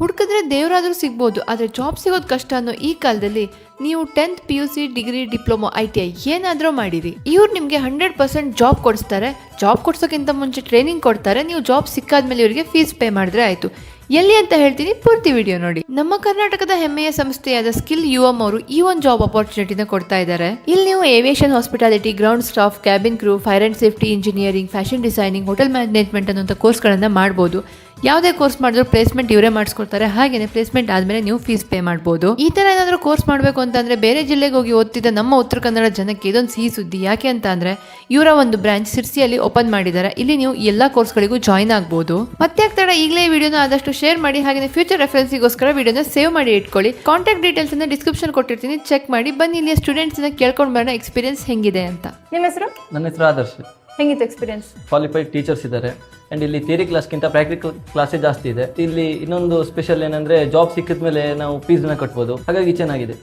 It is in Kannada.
ಹುಡುಕಿದ್ರೆ ದೇವರಾದ್ರೂ ಸಿಗ್ಬೋದು, ಆದರೆ ಜಾಬ್ ಸಿಗೋದು ಕಷ್ಟ ಅನ್ನೋ ಈ ಕಾಲದಲ್ಲಿ ನೀವು 10th PUC degree diploma ITI ಏನಾದರೂ ಮಾಡಿರಿ, ಇವ್ರು ನಿಮಗೆ 100% ಜಾಬ್ ಕೊಡಿಸ್ತಾರೆ. ಜಾಬ್ ಕೊಡ್ಸೋಕ್ಕಿಂತ ಮುಂಚೆ ಟ್ರೈನಿಂಗ್ ಕೊಡ್ತಾರೆ. ನೀವು ಜಾಬ್ ಸಿಕ್ಕಾದ್ಮೇಲೆ ಇವರಿಗೆ ಫೀಸ್ ಪೇ ಮಾಡಿದ್ರೆ ಆಯಿತು. ಎಲ್ಲಿ ಅಂತ ಹೇಳ್ತೀನಿ, ಪೂರ್ತಿ ವಿಡಿಯೋ ನೋಡಿ. ನಮ್ಮ ಕರ್ನಾಟಕದ ಹೆಮ್ಮೆಯ ಸಂಸ್ಥೆಯಾದ ಸ್ಕಿಲ್ UM ಅವರು ಈ ಒಂದು ಜಾಬ್ ಅಪಾರ್ಚುನಿಟಿನ ಕೊಡ್ತಾ ಇದ್ದಾರೆ. ಇಲ್ಲಿ ನೀವು aviation, hospitality, ground staff, cabin crew, fire and safety engineering, fashion designing, hotel management ಅನ್ನೋಂಥ ಕೋರ್ಸ್ಗಳನ್ನು ಮಾಡ್ಬೋದು. ಯಾವುದೇ ಕೋರ್ಸ್ ಮಾಡಿದ್ರು ಪ್ಲೇಸ್ಮೆಂಟ್ ಇವರೇ ಮಾಡಿಸ್ಕೊಡ್ತಾರೆ. ಹಾಗೇನೆ ಪ್ಲೇಸ್ಮೆಂಟ್ ಆದ್ಮೇಲೆ ನೀವು ಫೀಸ್ ಪೇ ಮಾಡ್ಬೋದು. ಈ ತರ ಏನಾದರೂ ಕೋರ್ಸ್ ಮಾಡಬೇಕು ಅಂತಂದ್ರೆ ಬೇರೆ ಜಿಲ್ಲೆಗೆ ಹೋಗಿ ಓದ್ತಿದ್ದ ನಮ್ಮ ಉತ್ತರ ಕನ್ನಡ ಜನಕ್ಕೆ ಇದೊಂದು ಸಿಹಿ ಸುದ್ದಿ. ಯಾಕೆ ಅಂತ ಅಂದ್ರೆ ಇವರ ಒಂದು ಬ್ರಾಂಚ್ ಸಿರ್ಸಿಯಲ್ಲಿ ಓಪನ್ ಮಾಡಿದ್ದಾರೆ. ಇಲ್ಲಿ ನೀವು ಎಲ್ಲಾ ಕೋರ್ಸ್ಗಳಿಗೂ ಜಾಯಿನ್ ಆಗ್ಬೋದು. ಮತ್ತೆ ಆಗ್ತಾರ ಈಗಲೇ ಈ ವಿಡಿಯೋನ ಆದಷ್ಟು ಶೇರ್ ಮಾಡಿ. ಹಾಗೆ ಫ್ಯೂಚರ್ ರೆಫರೆನ್ಸಿಗೋಸ್ಕರ ವಿಡಿಯೋನ ಸೇವ್ ಮಾಡಿ ಇಟ್ಕೊಳ್ಳಿ. ಕಾಂಟ್ಯಾಕ್ಟ್ ಡೀಟೇಲ್ಸ್ ಅನ್ನ ಡಿಸ್ಕ್ರಿಪ್ಷನ್ ಕೊಟ್ಟಿರ್ತೀನಿ, ಚೆಕ್ ಮಾಡಿ. ಬನ್ನಿ ಇಲ್ಲಿಯ ಸ್ಟೂಡೆಂಟ್ಸ್ ಕೇಳ್ಕೊಂಡು ಬರೋಣ ಎಕ್ಸ್ಪೀರಿಯನ್ಸ್ ಹೆಂಗಿದೆ ಅಂತ. ನಿಮ್ಮ ಹೆಸರು? ನನ್ನ ಹೆಸರು ಆದರ್ಶ್. ಹೆಂಗಿತ್ತು ಎಕ್ಸ್ಪೀರಿಯನ್ಸ್? ಕ್ವಾಲಿಫೈಡ್ ಟೀಚರ್ಸ್ ಇದ್ದಾರೆ ಆ್ಯಂಡ್ ಇಲ್ಲಿ ಥಿಯರಿ ಕ್ಲಾಸ್ಗಿಂತ ಪ್ರಾಕ್ಟಿಕಲ್ ಕ್ಲಾಸೇ ಜಾಸ್ತಿ ಇದೆ. ಇಲ್ಲಿ ಇನ್ನೊಂದು ಸ್ಪೆಷಲ್ ಏನಂದರೆ ಜಾಬ್ ಸಿಕ್ಕಿದ ಮೇಲೆ ನಾವು ಫೀಸ್ನ ಕಟ್ಬೋದು, ಹಾಗಾಗಿ ಚೆನ್ನಾಗಿದೆ.